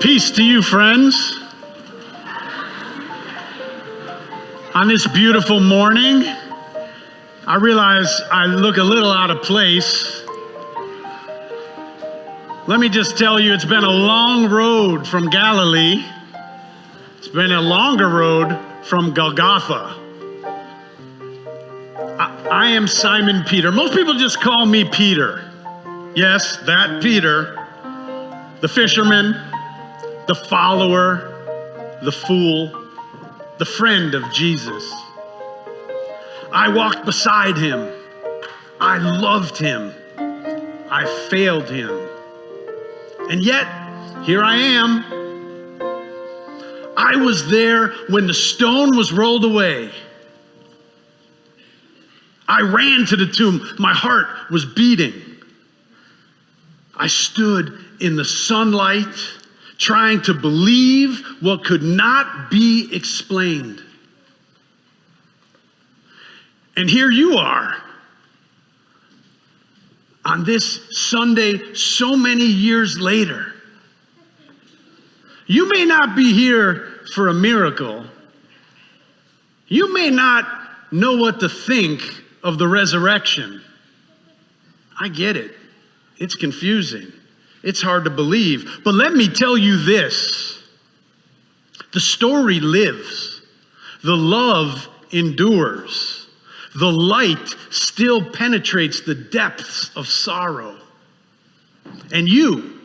Peace to you, friends. On this beautiful morning, I realize I look a little out of place. Let me just tell you, it's been a long road from Galilee. It's been a longer road from Golgotha. I am Simon Peter. Most people just call me Peter. Yes, that Peter, the fisherman, the follower, the fool, the friend of Jesus. I walked beside him. I loved him. I failed him. And yet, here I am. I was there when the stone was rolled away. I ran to the tomb. My heart was beating. I stood in the sunlight, trying to believe what could not be explained. And here you are, on this Sunday so many years later. You may not be here for a miracle. You may not know what to think of the resurrection. I get it. It's confusing. It's hard to believe. But let me tell you this. The story lives. The love endures. The light still penetrates the depths of sorrow. And you,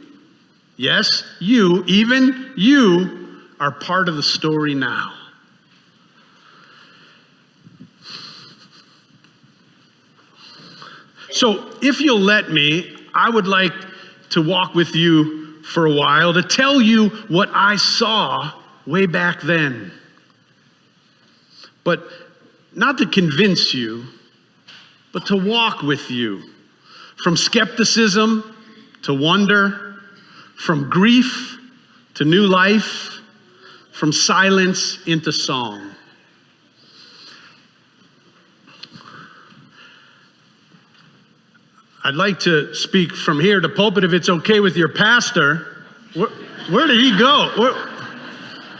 yes, you, even you, are part of the story now. So if you'll let me, I would like to walk with you for a while to tell you what I saw way back then. But not to convince you, but to walk with you. From skepticism to wonder, from grief to new life, from silence into song. I'd like to speak from here to pulpit if it's okay with your pastor. Where did he go?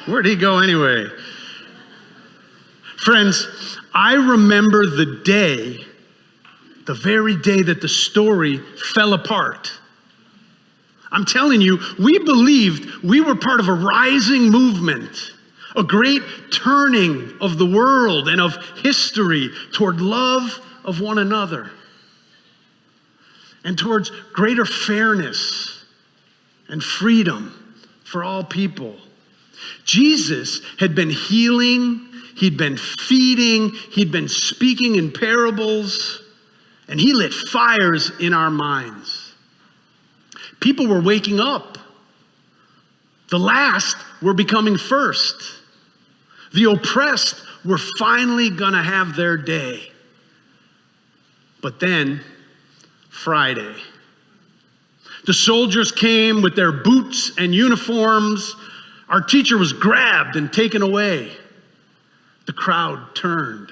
Where did he go anyway? Friends, I remember the day, the very day that the story fell apart. I'm telling you, we believed we were part of a rising movement, a great turning of the world and of history toward love of one another and towards greater fairness and freedom for all people. Jesus had been healing, he'd been feeding, he'd been speaking in parables, and he lit fires in our minds. People were waking up. The last were becoming first. The oppressed were finally gonna have their day. But then, Friday, the soldiers came with their boots and uniforms. Our teacher was grabbed and taken away. The crowd turned.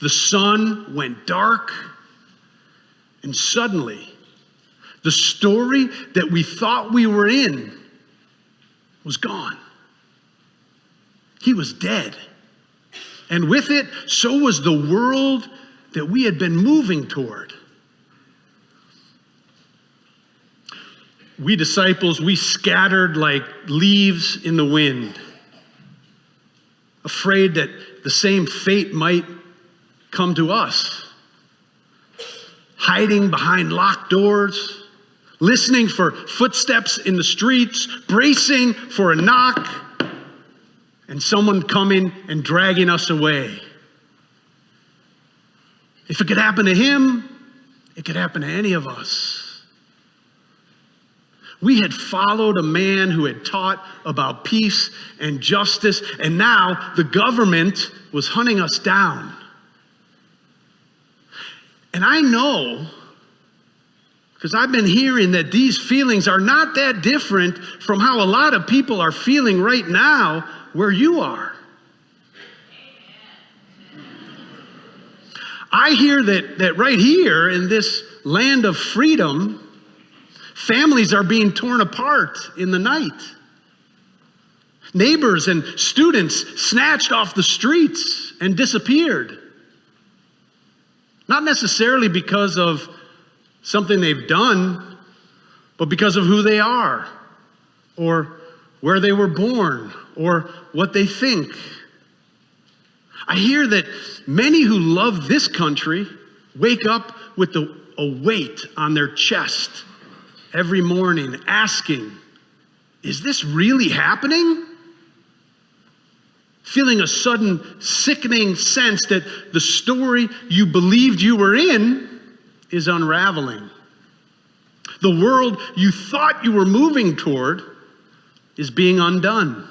The sun went dark. And suddenly, the story that we thought we were in was gone. He was dead. And with it, so was the world that we had been moving toward. We disciples, we scattered like leaves in the wind, afraid that the same fate might come to us, hiding behind locked doors, listening for footsteps in the streets, bracing for a knock, and someone coming and dragging us away. If it could happen to him, it could happen to any of us. We had followed a man who had taught about peace and justice, and now the government was hunting us down. And I know, because I've been hearing that these feelings are not that different from how a lot of people are feeling right now where you are. I hear that right here in this land of freedom, families are being torn apart in the night. Neighbors and students snatched off the streets and disappeared. Not necessarily because of something they've done, but because of who they are, or where they were born, or what they think. I hear that many who love this country wake up with a weight on their chest every morning asking, is this really happening? Feeling a sudden sickening sense that the story you believed you were in is unraveling. The world you thought you were moving toward is being undone.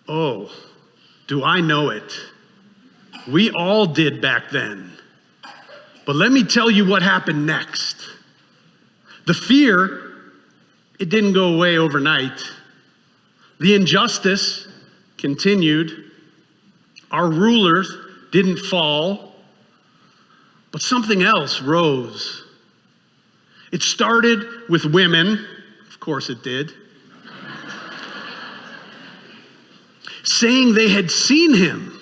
Oh, do I know it? We all did back then. But let me tell you what happened next. The fear, it didn't go away overnight. The injustice continued. Our rulers didn't fall, but something else rose. It started with women, of course it did, saying they had seen him,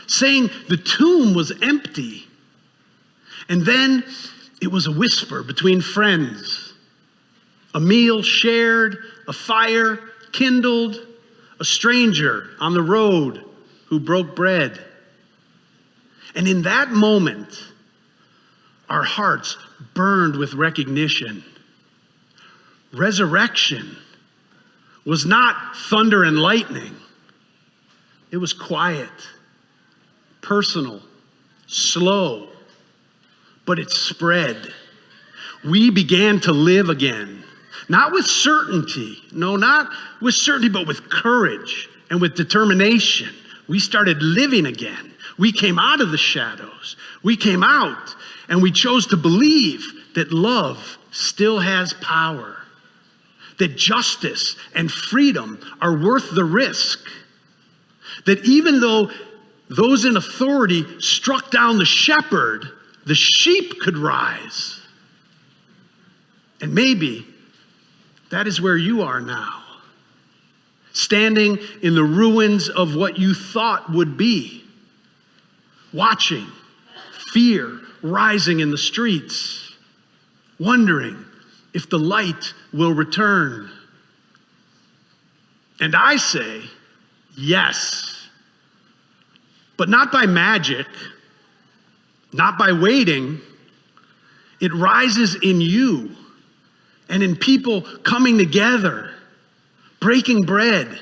saying the tomb was empty. And then it was a whisper between friends, a meal shared, a fire kindled, a stranger on the road who broke bread. And in that moment, our hearts burned with recognition. Resurrection was not thunder and lightning. It was quiet, personal, slow, but it spread. We began to live again. Not with certainty. No, not with certainty, but with courage and with determination. We started living again. We came out of the shadows. We came out and we chose to believe that love still has power, that justice and freedom are worth the risk, that even though those in authority struck down the shepherd, the sheep could rise. And maybe that is where you are now, standing in the ruins of what you thought would be, watching fear rising in the streets, wondering if the light will return. And I say, yes, but not by magic, not by waiting. It rises in you and in people coming together, breaking bread,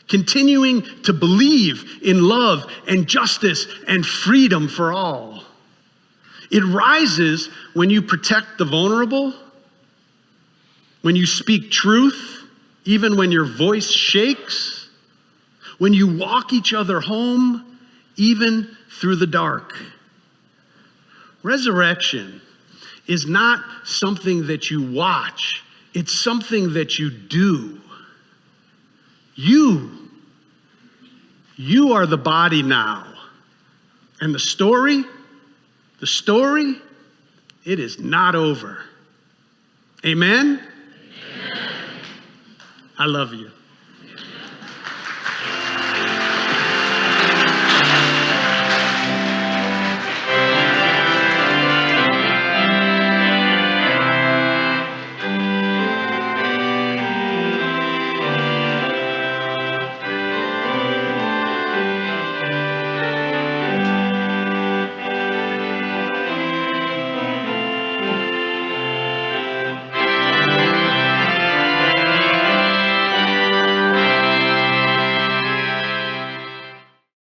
continuing to believe in love and justice and freedom for all. It rises when you protect the vulnerable, when you speak truth, even when your voice shakes, when you walk each other home, even through the dark. Resurrection is not something that you watch. It's something that you do. You are the body now. And the story, it is not over. Amen? Amen. I love you.